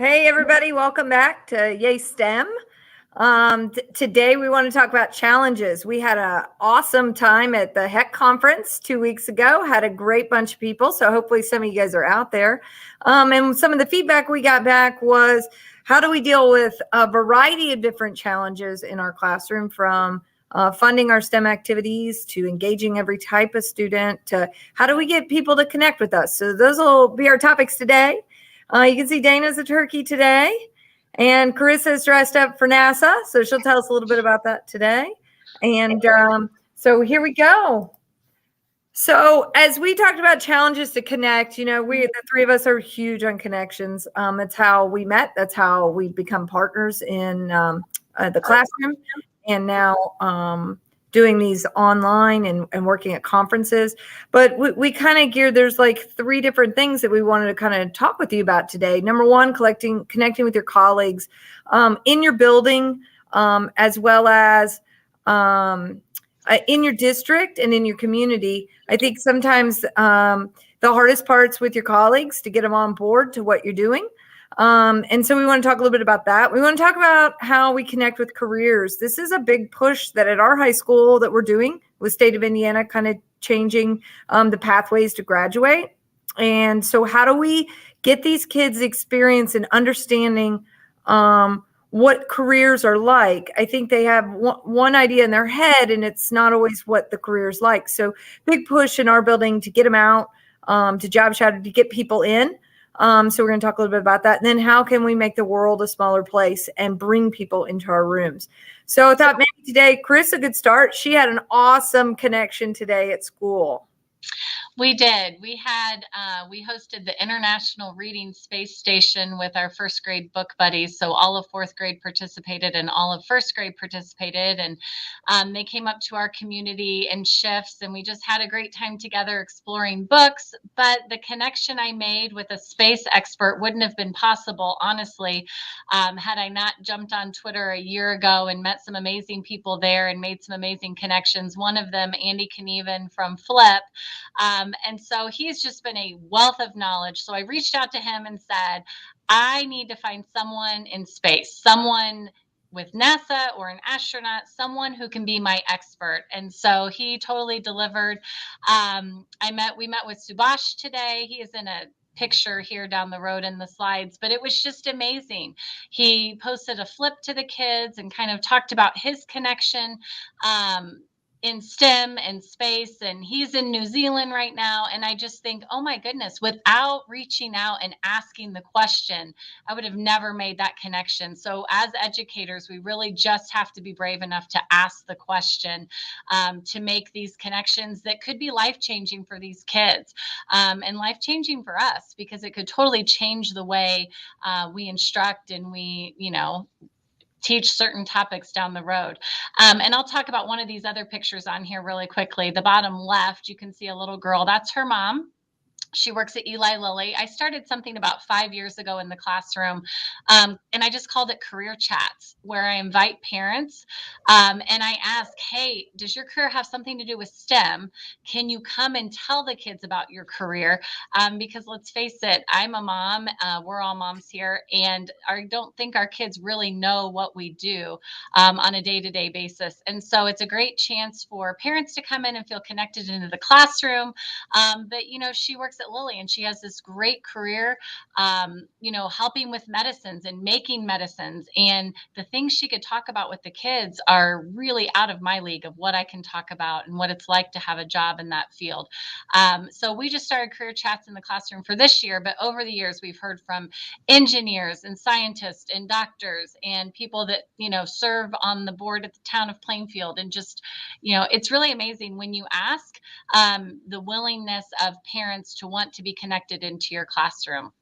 Hey, everybody, welcome back to YaySTEM. Today, we want to talk about challenges. We had an awesome time at the HEC conference 2 weeks ago, had a great bunch of people. So hopefully some of you guys are out there. And some of the feedback we got back was, how do we deal with a variety of different challenges in our classroom, from funding our STEM activities to engaging every type of student to how do we get people to connect with us? So those will be our topics today. You can see Dana's a turkey today, and Carissa is dressed up for NASA, so she'll tell us a little bit about that today. And so here we go. So as we talked about challenges to connect, the three of us are huge on connections. That's how we met. That's how we've become partners in the classroom, and now doing these online and working at conferences. But we kind of geared, there's like three different things that we wanted to kind of talk with you about today. Number one, connecting with your colleagues in your building, as well as in your district and in your community. I think sometimes the hardest part's with your colleagues to get them on board to what you're doing. And so we want to talk a little bit about that. We want to talk about how we connect with careers. This is a big push that at our high school that we're doing with State of Indiana, kind of changing the pathways to graduate. And so how do we get these kids experience and understanding what careers are like? I think they have one idea in their head, and it's not always what the career's like. So big push in our building to get them out, to job shadow, to get people in. So we're going to talk a little bit about that. And then how can we make the world a smaller place and bring people into our rooms? So I thought maybe today, Chris, a good start. She had an awesome connection today at school. We did. We hosted the International Reading Space Station with our first grade book buddies. So all of fourth grade participated and all of first grade participated. And they came up to our community in shifts, and we just had a great time together exploring books. But the connection I made with a space expert wouldn't have been possible, honestly, had I not jumped on Twitter a year ago and met some amazing people there and made some amazing connections. One of them, Andy Knieven from Flip. And so he's just been a wealth of knowledge. So I reached out to him and said, I need to find someone in space, someone with NASA or an astronaut, someone who can be my expert. And so he totally delivered. We met with Subhash today. He is in a picture here down the road in the slides, but it was just amazing. He posted a flip to the kids and kind of talked about his connection in STEM and space, and he's in New Zealand right now. And I just think, oh my goodness, without reaching out and asking the question, I would have never made that connection. So as educators, we really just have to be brave enough to ask the question, to make these connections that could be life-changing for these kids, and life-changing for us, because it could totally change the way we instruct and we, teach certain topics down the road. And I'll talk about one of these other pictures on here really quickly. The bottom left, you can see a little girl. That's her mom. She works at Eli Lilly. I started something about 5 years ago in the classroom, and I just called it Career Chats, where I invite parents and I ask, hey, does your career have something to do with STEM? Can you come and tell the kids about your career? Because let's face it, I'm a mom. We're all moms here, and I don't think our kids really know what we do on a day-to-day basis. And so it's a great chance for parents to come in and feel connected into the classroom. But, she works at Lilly, and she has this great career, helping with medicines and making medicines. And the things she could talk about with the kids are really out of my league of what I can talk about and what it's like to have a job in that field. So we just started Career Chats in the classroom for this year, but over the years, we've heard from engineers and scientists and doctors and people that, serve on the board at the town of Plainfield. And just, it's really amazing when you ask the willingness of parents to want to be connected into your classroom.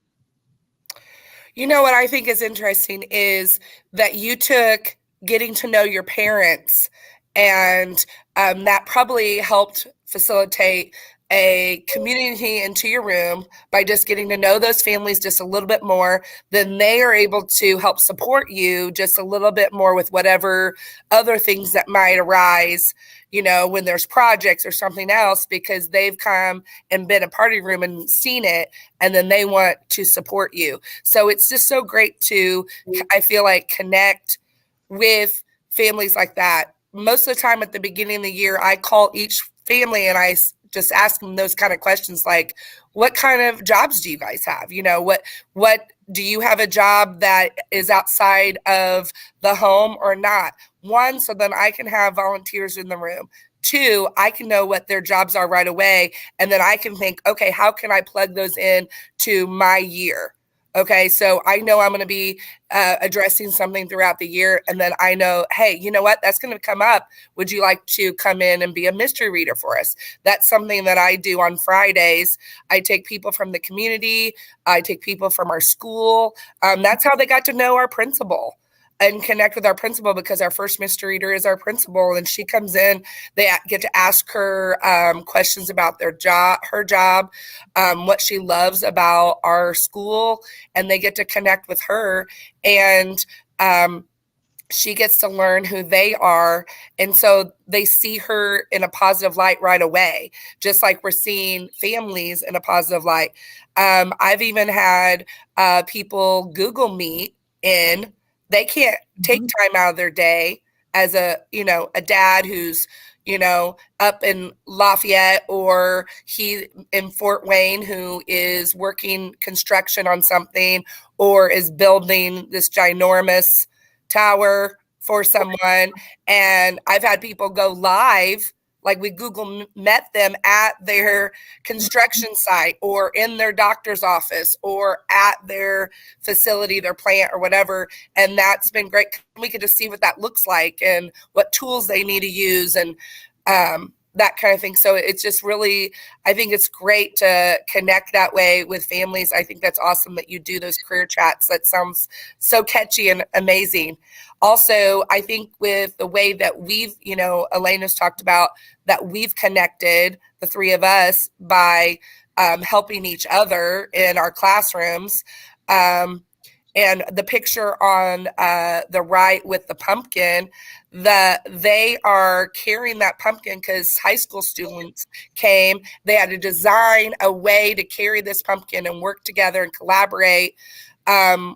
What I think is interesting is that you took getting to know your parents, and that probably helped facilitate a community into your room by just getting to know those families just a little bit more, then they are able to help support you just a little bit more with whatever other things that might arise, when there's projects or something else, because they've come and been a party room and seen it, and then they want to support you. So it's just so great to, I feel like, connect with families like that. Most of the time at the beginning of the year, I call each family and I just ask them those kind of questions, like, what kind of jobs do you guys have? What do you have a job that is outside of the home or not? One, so then I can have volunteers in the room. Two, I can know what their jobs are right away. And then I can think, okay, how can I plug those in to my year? Okay, so I know I'm going to be addressing something throughout the year. And then I know, hey, you know what? That's going to come up. Would you like to come in and be a mystery reader for us? That's something that I do on Fridays. I take people from the community. I take people from our school. That's how they got to know our principal and connect with our principal, because our first mystery reader is our principal, and she comes in. They get to ask her questions about her job, what she loves about our school, and they get to connect with her, and she gets to learn who they are. And so they see her in a positive light right away, just like we're seeing families in a positive light. I've even had people Google Meet in. They can't take time out of their day as a dad who's, up in Lafayette, or he in Fort Wayne, who is working construction on something, or is building this ginormous tower for someone. And I've had people go live, like we Google met them at their construction site, or in their doctor's office, or at their facility, their plant, or whatever. And that's been great. We could just see what that looks like and what tools they need to use, and that kind of thing. So it's just really, I think it's great to connect that way with families. I think that's awesome that you do those career chats. That sounds so catchy and amazing. Also, I think with the way that we've, Elena's talked about, that we've connected, the three of us, by helping each other in our classrooms. And the picture on the right with the pumpkin, they are carrying that pumpkin because high school students came. They had to design a way to carry this pumpkin and work together and collaborate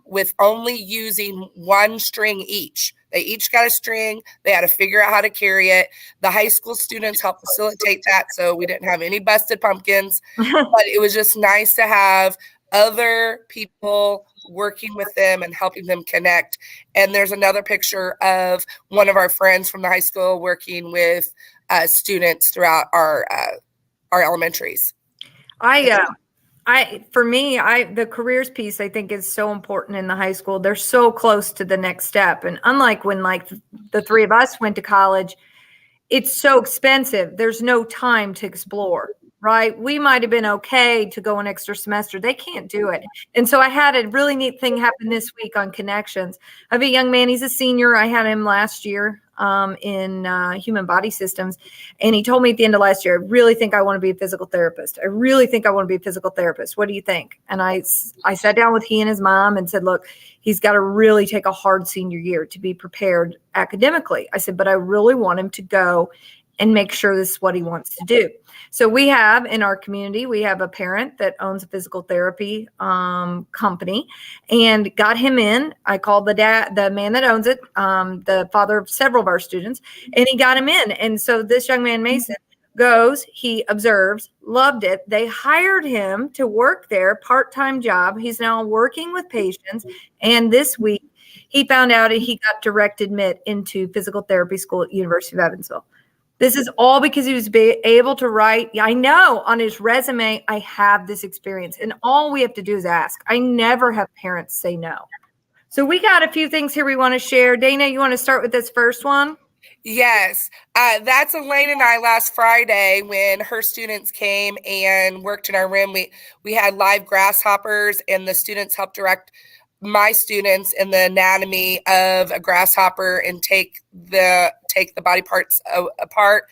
with only using one string each. They each got a string. They had to figure out how to carry it. The high school students helped facilitate that, so we didn't have any busted pumpkins. But it was just nice to have other people working with them and helping them connect. And there's another picture of one of our friends from the high school working with students throughout our elementaries. The careers piece, I think, is so important in the high school. They're so close to the next step. And unlike when the three of us went to college, it's so expensive. There's no time to explore, right? We might've been okay to go an extra semester. They can't do it. And so I had a really neat thing happen this week on connections. I have a young man, he's a senior. I had him last year in human body systems. And he told me at the end of last year, I really think I want to be a physical therapist. I really think I want to be a physical therapist. What do you think? And I sat down with he and his mom and said, look, he's got to really take a hard senior year to be prepared academically. I said, but I really want him to go and make sure this is what he wants to do. So we have in our community, we have a parent that owns a physical therapy company, and got him in. I called the man that owns it, the father of several of our students, and he got him in. And so this young man, Mason, goes, he observes, loved it. They hired him to work there, part-time job. He's now working with patients. And this week he found out he got direct admit into physical therapy school at University of Evansville. This is all because he was able to write, I know, on his resume, I have this experience. And all we have to do is ask. I never have parents say no. So we got a few things here we want to share. Dana, you want to start with this first one? Yes, that's Elaine and I last Friday when her students came and worked in our room. We had live grasshoppers, and the students helped direct my students in the anatomy of a grasshopper and take the body parts apart.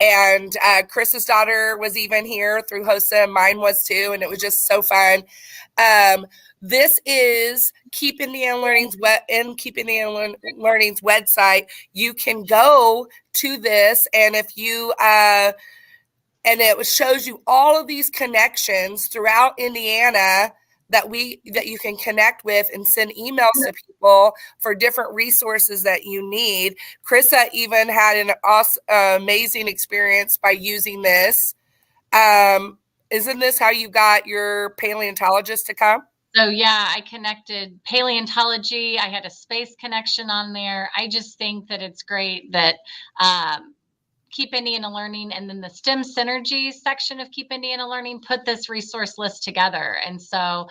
And Chris's daughter was even here through HOSA, and mine was too, and it was just so fun. This is Keep Indiana Learning's website. You can go to this, and if you and it shows you all of these connections throughout Indiana that you can connect with and send emails to people for different resources that you need. Krista even had an awesome, amazing experience by using this. Isn't this how you got your paleontologist to come? So yeah, I connected paleontology. I had a space connection on there. I just think that it's great that Keep Indiana Learning and then the STEM Synergy section of Keep Indiana Learning put this resource list together. And so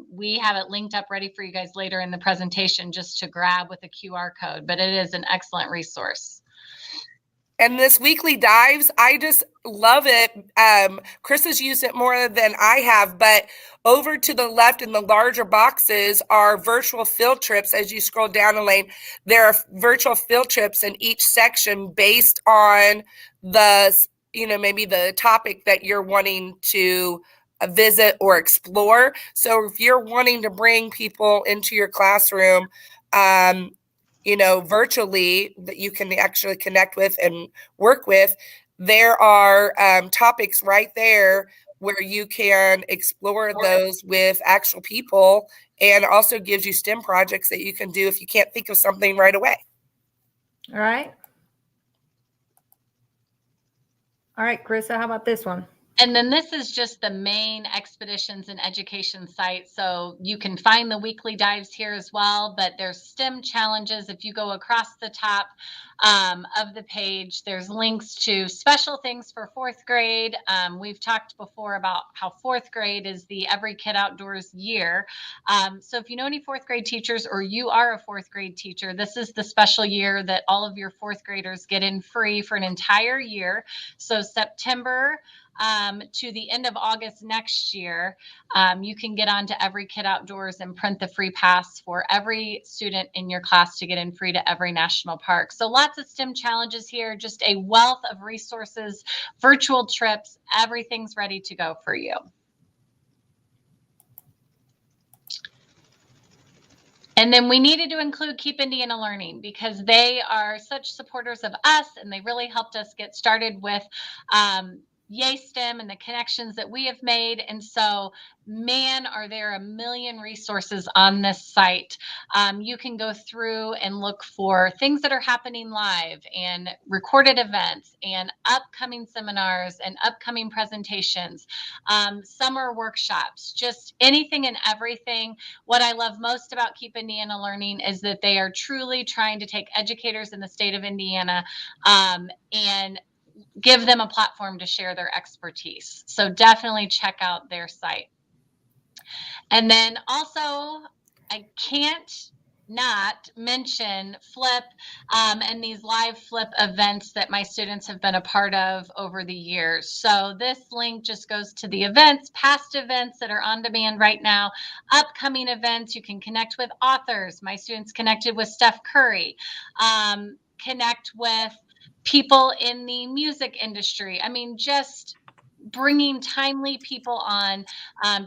we have it linked up ready for you guys later in the presentation just to grab with a QR code, but it is an excellent resource. And this weekly dives, I just love it. Chris has used it more than I have, but over to the left in the larger boxes are virtual field trips. As you scroll down the lane, there are virtual field trips in each section based on maybe the topic that you're wanting to visit or explore. So if you're wanting to bring people into your classroom, virtually that you can actually connect with and work with, there are topics right there where you can explore those with actual people, and also gives you STEM projects that you can do if you can't think of something right away. All right. All right, Carissa, how about this one? And then this is just the main expeditions and education site. So you can find the weekly dives here as well, but there's STEM challenges. If you go across the top of the page, there's links to special things for fourth grade. We've talked before about how fourth grade is the Every Kid Outdoors year. So if you know any fourth grade teachers, or you are a fourth grade teacher, this is the special year that all of your fourth graders get in free for an entire year. So September to the end of August next year, you can get on to Every Kid Outdoors and print the free pass for every student in your class to get in free to every national park. So lots of STEM challenges here, just a wealth of resources, virtual trips, everything's ready to go for you. And then we needed to include Keep Indiana Learning because they are such supporters of us, and they really helped us get started with YaySTEM and the connections that we have made. And so, man, are there a million resources on this site. You can go through and look for things that are happening live, and recorded events, and upcoming seminars, and upcoming presentations, summer workshops, just anything and everything. What I love most about Keep Indiana Learning is that they are truly trying to take educators in the state of Indiana and give them a platform to share their expertise. So definitely check out their site. And then also, I can't not mention Flip and these live Flip events that my students have been a part of over the years. So this link just goes to the events, past events that are on demand right now, upcoming events. You can connect with authors. My students connected with Steph Curry, connect with people in the music industry. I mean, just bringing timely people on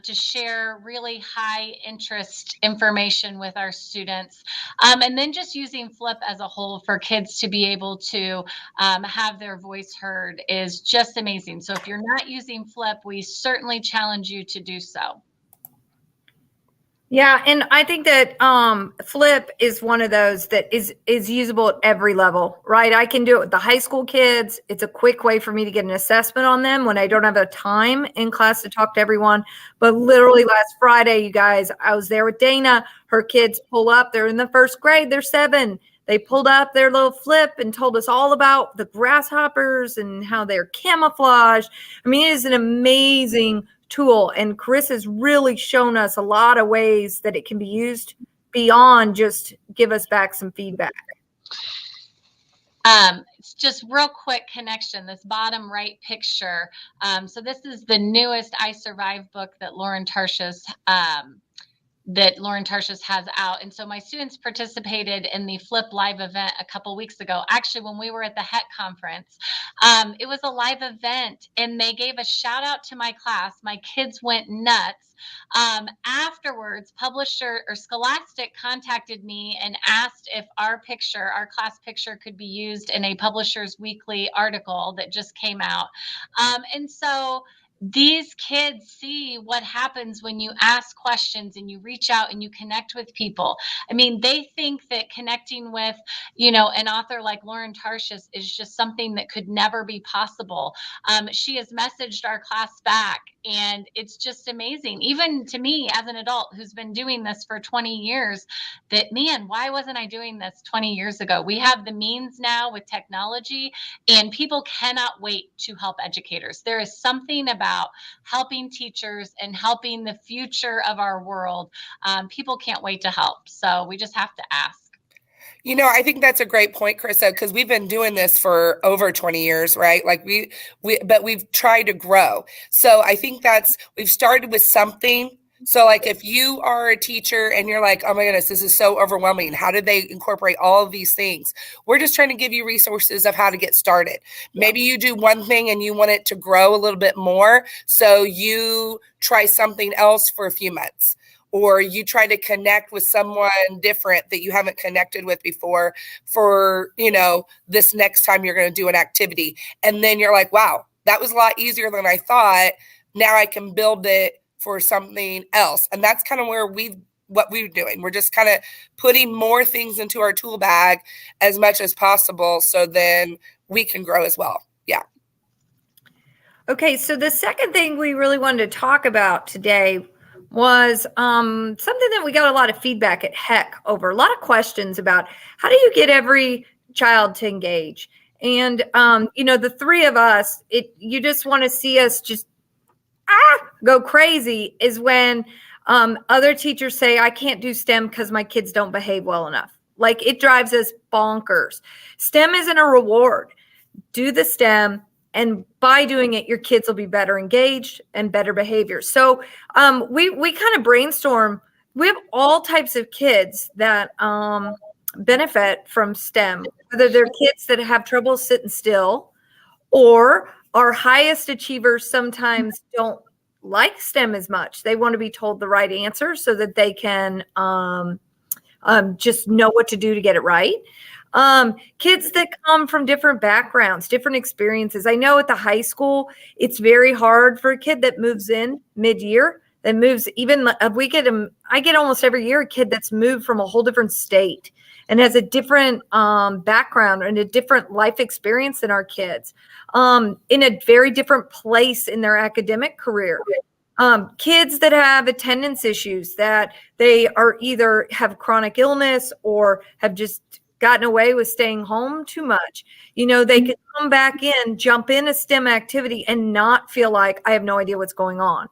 to share really high interest information with our students. And then just using Flip as a whole for kids to be able to have their voice heard is just amazing. So if you're not using Flip, we certainly challenge you to do so. Yeah, and I think that Flip is one of those that is usable at every level, right? I can do it with the high school kids. It's a quick way for me to get an assessment on them when I don't have the time in class to talk to everyone. But literally last Friday, you guys, I was there with Dana. Her kids pull up. They're in the first grade. They're 7. They pulled up their little Flip and told us all about the grasshoppers and how they're camouflaged. I mean, it is an amazing tool, and Chris has really shown us a lot of ways that it can be used beyond just give us back some feedback. It's just real quick connection, this bottom right picture. So this is the newest I Survive book that Lauren Tarshish that Lauren Tarshis has out. And so my students participated in the Flip Live event a couple weeks ago. Actually, when we were at the HEC conference, it was a live event and they gave a shout out to my class. My kids went nuts. Afterwards, Publisher or Scholastic contacted me and asked if our class picture, could be used in a Publisher's Weekly article that just came out. And so these kids see what happens when you ask questions and you reach out and you connect with people. I mean, they think that connecting with, an author like Lauren Tarshis is just something that could never be possible. She has messaged our class back, and it's just amazing. Even to me as an adult who's been doing this for 20 years, that, man, why wasn't I doing this 20 years ago? We have the means now with technology, and people cannot wait to help educators. There is something about helping teachers and helping the future of our world. People can't wait to help. So we just have to ask. I think that's a great point, Carissa, because we've been doing this for over 20 years, right? Like but we've tried to grow. So I think we've started with something. So like if you are a teacher and you're like, oh my goodness, this is so overwhelming. How did they incorporate all of these things? We're just trying to give you resources of how to get started. Maybe you do one thing and you want it to grow a little bit more. So you try something else for a few months, or you try to connect with someone different that you haven't connected with before for, this next time you're going to do an activity. And then you're like, wow, that was a lot easier than I thought. Now I can build it for something else. And that's kind of what we're doing. We're just kind of putting more things into our tool bag as much as possible, so then we can grow as well. Yeah. Okay. So the second thing we really wanted to talk about today was something that we got a lot of feedback at HEC over, a lot of questions about how do you get every child to engage? And, the three of us, you just want to see us just go crazy is when other teachers say, I can't do STEM because my kids don't behave well enough. Like, it drives us bonkers. STEM isn't a reward. Do the STEM, and by doing it, your kids will be better engaged and better behavior. So we kind of brainstorm. We have all types of kids that benefit from STEM, whether they're kids that have trouble sitting still, or our highest achievers sometimes don't like STEM as much. They want to be told the right answer so that they can just know what to do to get it right. Kids that come from different backgrounds, different experiences. I know at the high school, it's very hard for a kid that moves in mid-year, that moves I get almost every year a kid that's moved from a whole different state and has a different background and a different life experience than our kids, in a very different place in their academic career. Kids that have attendance issues, that they are either have chronic illness or have just gotten away with staying home too much. They can come back in, jump in a STEM activity and not feel like I have no idea what's going on.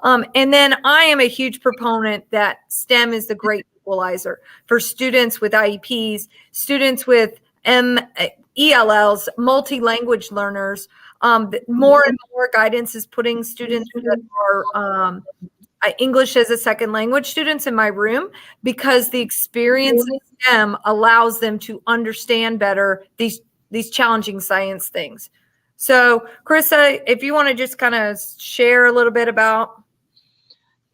And then I am a huge proponent that STEM is the great equalizer for students with IEPs, students with ELLs, multi-language learners. More and more guidance is putting students that are English as a second language students in my room, because the experience in STEM allows them to understand better these challenging science things. So, Carissa, if you want to just kind of share a little bit about.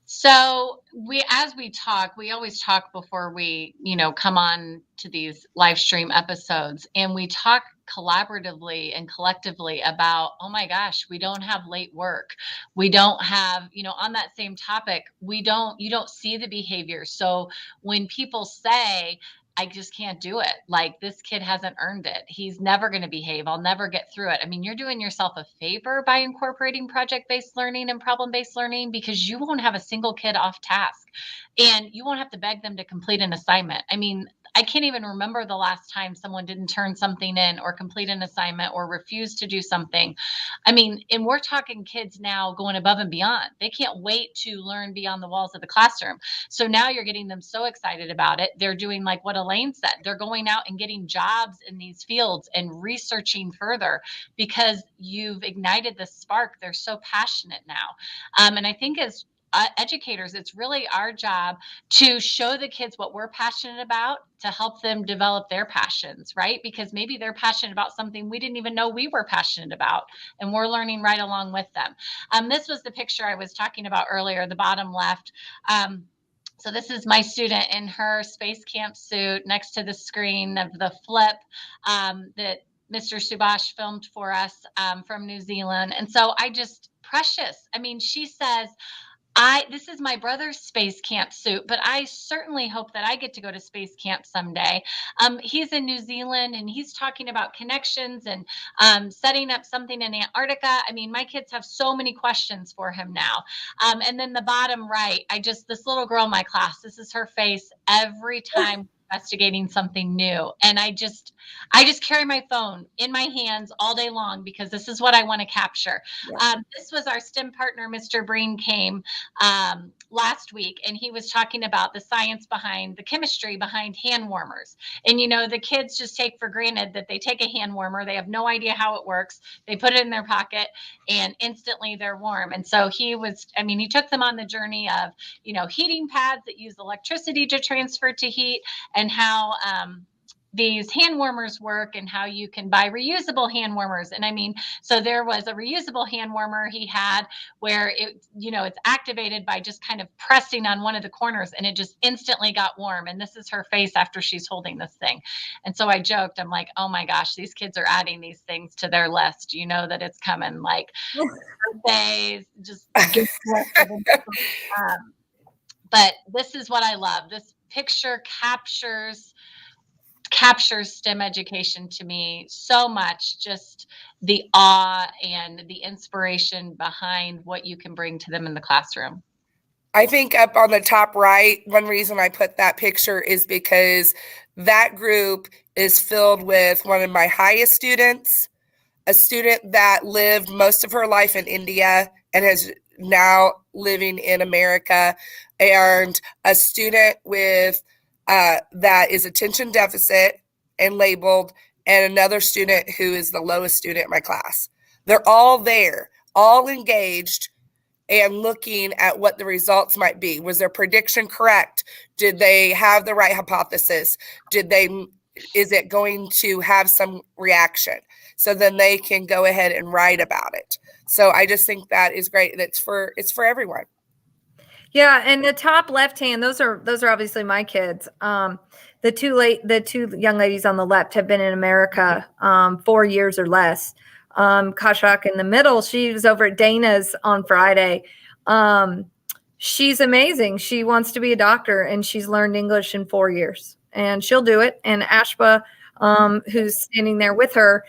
So as we talk, we always talk before we, come on to these live stream episodes, and we talk collaboratively and collectively about, oh my gosh, we don't have late work. We don't have, on that same topic, you don't see the behavior. So when people say, I just can't do it, like, this kid hasn't earned it, he's never going to behave, I'll never get through it. I mean, you're doing yourself a favor by incorporating project-based learning and problem-based learning, because you won't have a single kid off task and you won't have to beg them to complete an assignment. I mean, I can't even remember the last time someone didn't turn something in or complete an assignment or refuse to do something. I mean, and we're talking kids now going above and beyond. They can't wait to learn beyond the walls of the classroom. So now you're getting them so excited about it. They're doing like what Elaine said. They're going out and getting jobs in these fields and researching further because you've ignited the spark. They're so passionate now. And I think as educators, it's really our job to show the kids what we're passionate about, to help them develop their passions, right? Because maybe they're passionate about something we didn't even know we were passionate about, and we're learning right along with them. This was the picture I was talking about earlier, the bottom left. So this is my student in her space camp suit next to the screen of the flip that Mr. Subash filmed for us from New Zealand. And so precious. I mean, she says, this is my brother's space camp suit, but I certainly hope that I get to go to space camp someday. He's in New Zealand and he's talking about connections and setting up something in Antarctica. I mean, my kids have so many questions for him now. And then the bottom right, this little girl in my class, this is her face every time investigating something new. And I just carry my phone in my hands all day long because this is what I want to capture. Yeah. This was our STEM partner, Mr. Breen, came last week, and he was talking about the science behind the chemistry behind hand warmers. And, the kids just take for granted that they take a hand warmer. They have no idea how it works. They put it in their pocket and instantly they're warm. And so he took them on the journey of, heating pads that use electricity to transfer to heat, and how these hand warmers work and how you can buy reusable hand warmers. And so there was a reusable hand warmer he had where it's activated by just kind of pressing on one of the corners and it just instantly got warm. And this is her face after she's holding this thing. And so I joked, I'm like, oh my gosh, these kids are adding these things to their list. You know that it's coming, like birthdays, just but this is what I love. This picture captures STEM education to me so much, just the awe and the inspiration behind what you can bring to them in the classroom. I think up on the top right, one reason I put that picture is because that group is filled with one of my highest students, a student that lived most of her life in India and is now living in America, and a student with that is attention deficit and labeled, and another student who is the lowest student in my class. They're all there, all engaged and looking at what the results might be. Was their prediction correct? Did they have the right hypothesis? Is it going to have some reaction? So then they can go ahead and write about it. So I just think that is great. It's for everyone. Yeah, and the top left hand, those are obviously my kids. The two young ladies on the left have been in America 4 years or less. Kashak in the middle, she was over at Dana's on Friday. She's amazing. She wants to be a doctor, and she's learned English in 4 years, and she'll do it. And Ashba, who's standing there with her,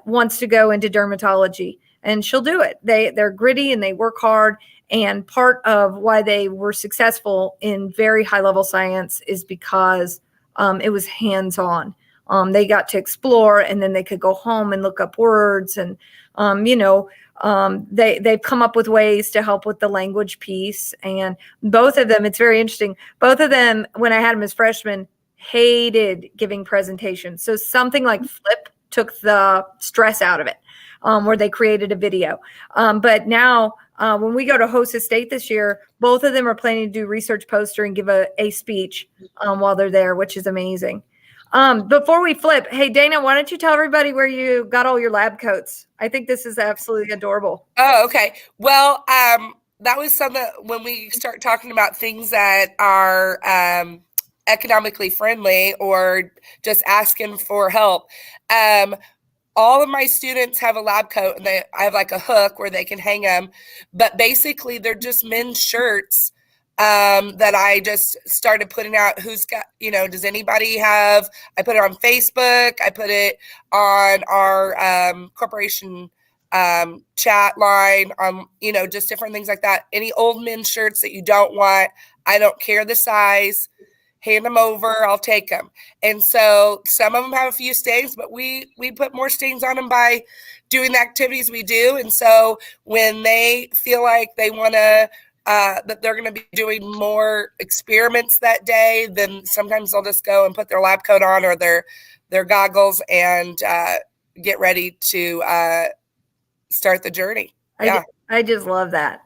wants to go into dermatology, and she'll do it. They're gritty and they work hard. And part of why they were successful in very high level science is because it was hands-on. They got to explore, and then they could go home and look up words. And, they've come up with ways to help with the language piece. And both of them, it's very interesting. Both of them, when I had them as freshmen, hated giving presentations. So something like Flip took the stress out of it, where they created a video. But now, when we go to Hosa State this year, both of them are planning to do research poster and give a speech while they're there, which is amazing. Before we flip, hey, Dana, why don't you tell everybody where you got all your lab coats? I think this is absolutely adorable. Oh, okay. Well, that was something when we start talking about things that are economically friendly or just asking for help. All of my students have a lab coat, and I have like a hook where they can hang them. But basically, they're just men's shirts that I just started putting out. Who's got, does anybody have? I put it on Facebook. I put it on our corporation chat line, just different things like that. Any old men's shirts that you don't want, I don't care the size. Hand them over, I'll take them. And so some of them have a few stains, but we put more stains on them by doing the activities we do. And so when they feel like they want to, that they're going to be doing more experiments that day, then sometimes they'll just go and put their lab coat on or their goggles and get ready to start the journey. Yeah. I just love that.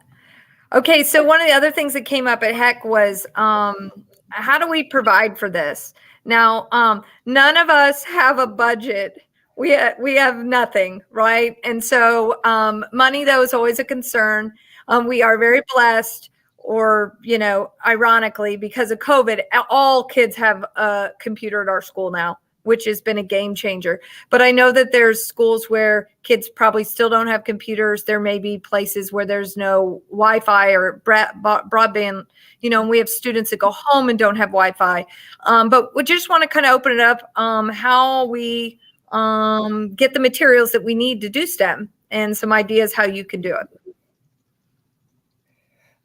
Okay, so one of the other things that came up at HEC was how do we provide for this? Now, none of us have a budget. We have nothing, right? And so money, though, is always a concern. We are very blessed, or, ironically, because of COVID, all kids have a computer at our school now, which has been a game changer. But I know that there's schools where kids probably still don't have computers. There may be places where there's no Wi-Fi or broadband, and we have students that go home and don't have Wi-Fi. But we just want to kind of open it up, how we get the materials that we need to do STEM, and some ideas how you can do it.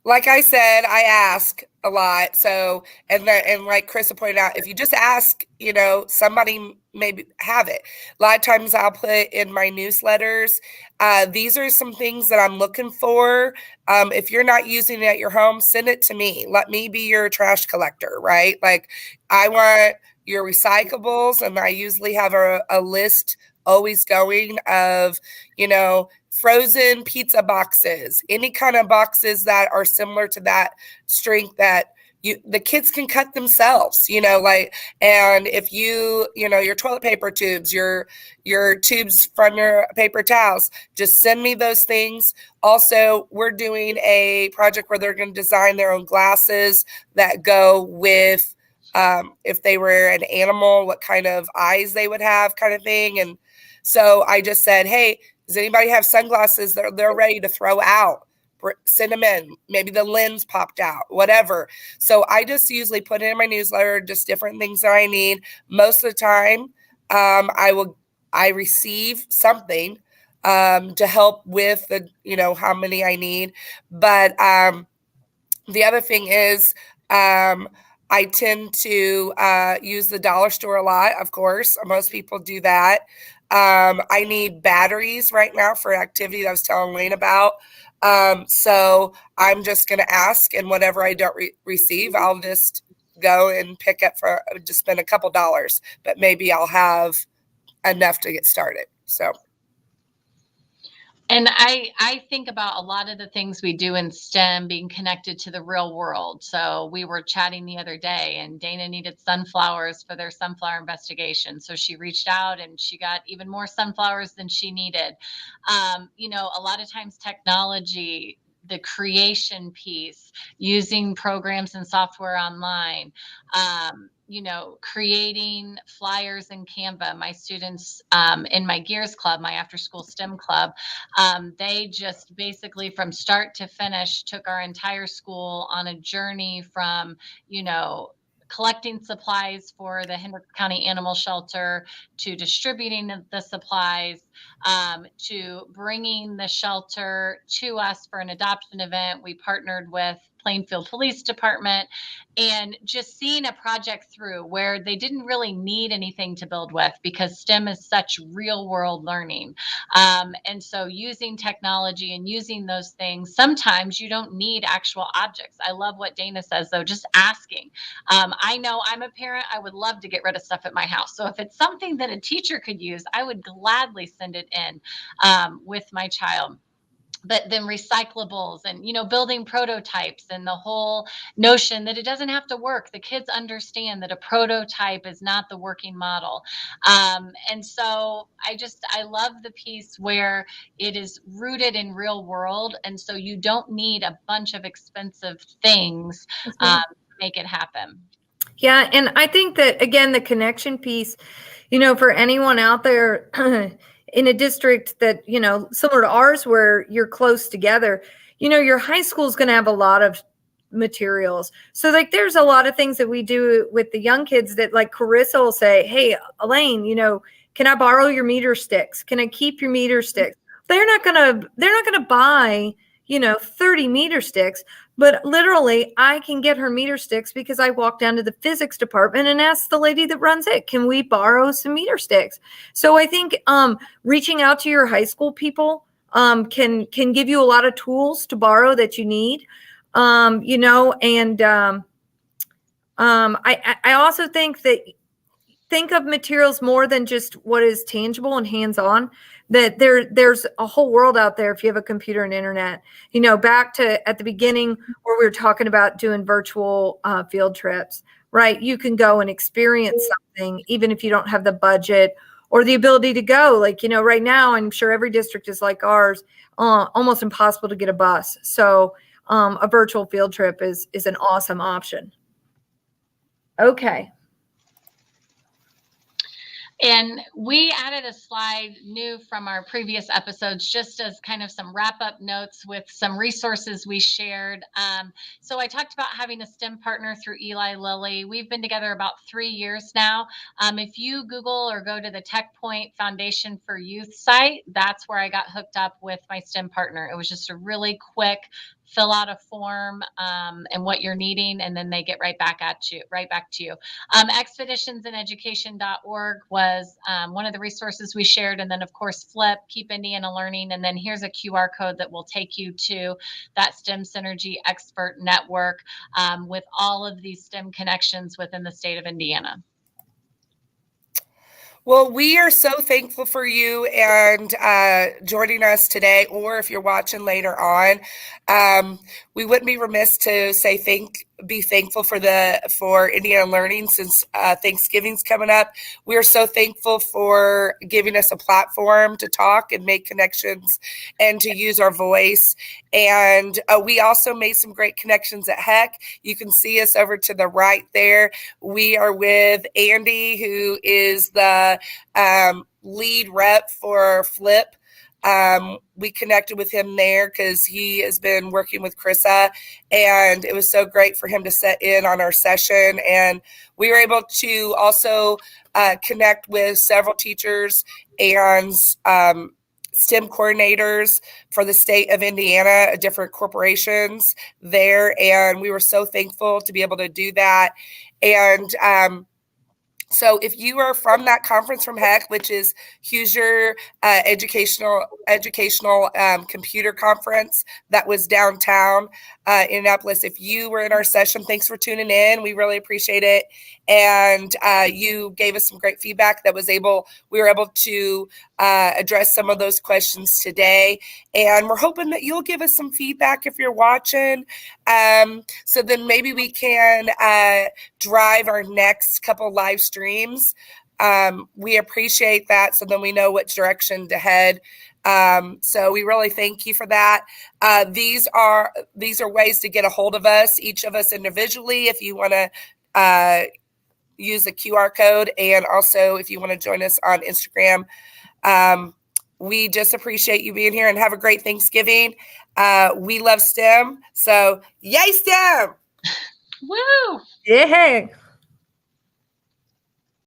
Like I said, I ask a lot. So, and like Krista pointed out, if you just ask, somebody maybe have it. A lot of times I'll put in my newsletters, these are some things that I'm looking for. If you're not using it at your home, send it to me. Let me be your trash collector, right? Like, I want your recyclables, and I usually have a list always going of, frozen pizza boxes, any kind of boxes that are similar to that strength that the kids can cut themselves, and if your toilet paper tubes, your tubes from your paper towels, just send me those things. Also, we're doing a project where they're going to design their own glasses that go with, if they were an animal, what kind of eyes they would have, kind of thing. And so I just said, hey, does anybody have sunglasses that they're ready to throw out? Send them in. Maybe the lens popped out, whatever. So I just usually put it in my newsletter, just different things that I need. Most of the time, I receive something to help with the, how many I need. But the other thing is, I tend to use the dollar store a lot, of course. Most people do that. I need batteries right now for an activity that I was telling Lane about. So I'm just going to ask, and whatever I don't receive, I'll just go and pick up for just spend a couple dollars, but maybe I'll have enough to get started. So. And I think about a lot of the things we do in STEM being connected to the real world. So we were chatting the other day, and Dana needed sunflowers for their sunflower investigation. So she reached out and she got even more sunflowers than she needed. A lot of times technology, the creation piece, using programs and software online, creating flyers in Canva. My students in my Gears Club, my after school STEM club, they just basically from start to finish took our entire school on a journey from, collecting supplies for the Hendricks County Animal Shelter, to distributing the supplies, to bringing the shelter to us for an adoption event. We partnered with Plainfield Police Department, and just seeing a project through where they didn't really need anything to build with, because STEM is such real world learning. And so using technology and using those things, sometimes you don't need actual objects. I love what Dana says, though, just asking. I know I'm a parent. I would love to get rid of stuff at my house. So if it's something that a teacher could use, I would gladly send it in with my child. But then recyclables and, building prototypes, and the whole notion that it doesn't have to work. The kids understand that a prototype is not the working model. And so I love the piece where it is rooted in real world. And so you don't need a bunch of expensive things to make it happen. Yeah. And I think that, again, the connection piece, for anyone out there in a district that, similar to ours, where you're close together, your high school is going to have a lot of materials. So like, there's a lot of things that we do with the young kids that, like, Carissa will say, hey, Elaine, can I borrow your meter sticks? Can I keep your meter sticks? They're not going to buy, 30 meter sticks, but literally I can get her meter sticks because I walk down to the physics department and ask the lady that runs it, can we borrow some meter sticks? So I think reaching out to your high school people can give you a lot of tools to borrow that you need, and I also think that think of materials more than just what is tangible and hands-on, that there's a whole world out there if you have a computer and internet. Back to at the beginning where we were talking about doing virtual field trips, right? You can go and experience something even if you don't have the budget or the ability to go. Like, right now, I'm sure every district is like ours, almost impossible to get a bus. So a virtual field trip is an awesome option. Okay. And we added a slide new from our previous episodes, just as kind of some wrap up notes with some resources we shared. So I talked about having a STEM partner through Eli Lilly. We've been together about 3 years now. If you Google or go to the Tech Point Foundation for Youth site, that's where I got hooked up with my STEM partner. It was just a really quick fill out a form and what you're needing, and then they get right back to you. Expeditionsineducation.org was one of the resources we shared. And then, of course, Flip, Keep Indiana Learning. And then here's a QR code that will take you to that STEM Synergy Expert Network with all of these STEM connections within the state of Indiana. Well, we are so thankful for you and joining us today, or if you're watching later on. We wouldn't be remiss to say be thankful for Indiana Learning, since Thanksgiving's coming up. We are so thankful for giving us a platform to talk and make connections and to use our voice. And we also made some great connections at HEC. You can see us over to the right there. We are with Andy, who is the lead rep for Flip. We connected with him there because he has been working with Chrissa, and it was so great for him to set in on our session. And we were able to also connect with several teachers and STEM coordinators for the state of Indiana, different corporations there. And we were so thankful to be able to do that. And so if you are from that conference from HEC, which is Hoosier Educational Computer Conference that was downtown Indianapolis, if you were in our session, thanks for tuning in. We really appreciate it. And you gave us some great feedback we were able to address some of those questions today. And we're hoping that you'll give us some feedback if you're watching. So then maybe we can drive our next couple live streams. We appreciate that. So then we know which direction to head. So we really thank you for that. These are ways to get a hold of us, each of us individually, if you want to use the QR code, and also if you want to join us on Instagram. We just appreciate you being here, and have a great Thanksgiving. We love STEM, so yay STEM! Woo! Yeah.